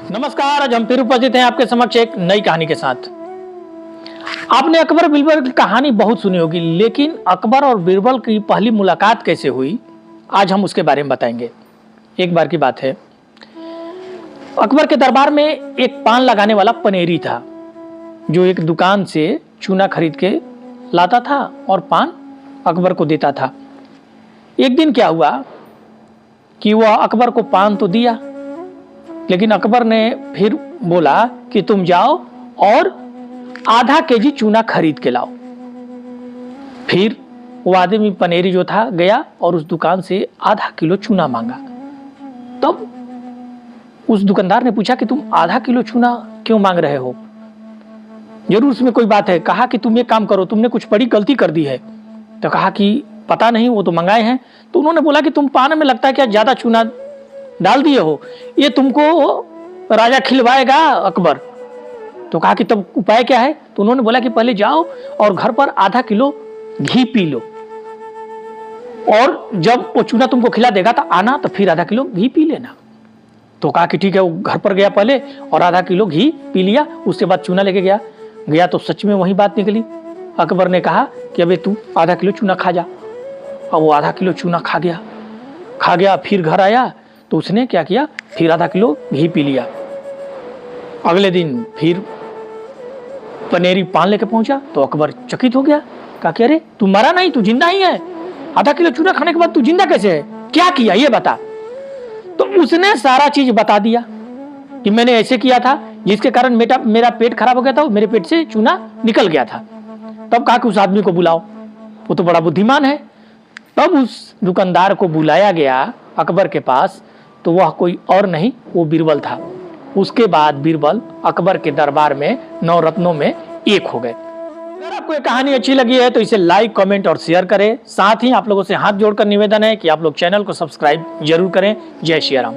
नमस्कार, आज हम फिर उपस्थित हैं आपके समक्ष एक नई कहानी के साथ। आपने अकबर बीरबल की कहानी बहुत सुनी होगी, लेकिन अकबर और बीरबल की पहली मुलाकात कैसे हुई, आज हम उसके बारे में बताएंगे। एक बार की बात है, अकबर के दरबार में एक पान लगाने वाला पनेरी था, जो एक दुकान से चूना खरीद के लाता था और पान अकबर को देता था। एक दिन क्या हुआ कि वह अकबर को पान तो दिया, लेकिन अकबर ने फिर बोला कि तुम जाओ और आधा केजी चूना खरीद के लाओ। फिर वो आदमी पनेरी जो था गया और उस दुकान से आधा किलो चूना मांगा। तब उस दुकानदार ने पूछा कि तुम आधा किलो चूना क्यों मांग रहे हो, जरूर उसमें कोई बात है। कहा कि तुम ये काम करो, तुमने कुछ बड़ी गलती कर दी है। तो कहा कि पता नहीं, वो तो मंगाए हैं। तो उन्होंने बोला कि तुम पान में लगता है क्या ज्यादा चूना डाल दिए हो, ये तुमको राजा खिलवाएगा अकबर। तो कहा कि तब उपाय क्या है। तो उन्होंने बोला कि पहले जाओ और घर पर आधा किलो घी पी लो, और जब वो चूना तुमको खिला देगा तो आना, तो फिर आधा किलो घी पी लेना। तो कहा कि ठीक है। वो घर पर गया पहले और आधा किलो घी पी लिया। उसके बाद चूना लेके गया तो सच में वही बात निकली। अकबर ने कहा कि अबे तू आधा किलो चूना खा जा। और वो आधा किलो चूना खा गया। फिर घर आया तो उसने क्या किया, फिर आधा किलो घी पी लिया। अगले दिन फिर पनेरी पान लेके पहुंचा तो अकबर चकित हो गया। कहा कि अरे तू मरा नहीं, तू जिंदा ही है। आधा किलो चूना खाने के बाद तू जिंदा कैसे है, क्या किया ये बता। तो उसने सारा चीज बता दिया कि मैंने ऐसे किया था, जिसके कारण मेरा पेट खराब हो गया था, मेरे पेट से चूना निकल गया था। तब कहा कि उस आदमी को बुलाओ, वो तो बड़ा बुद्धिमान है। तब उस दुकानदार को बुलाया गया अकबर के पास। तो वह कोई और नहीं, वो बीरबल था। उसके बाद बीरबल अकबर के दरबार में 9 रत्नों में एक हो गए। अगर आपको ये कहानी अच्छी लगी है तो इसे लाइक, कमेंट और शेयर करें। साथ ही आप लोगों से हाथ जोड़कर निवेदन है कि आप लोग चैनल को सब्सक्राइब जरूर करें। जय श्री राम।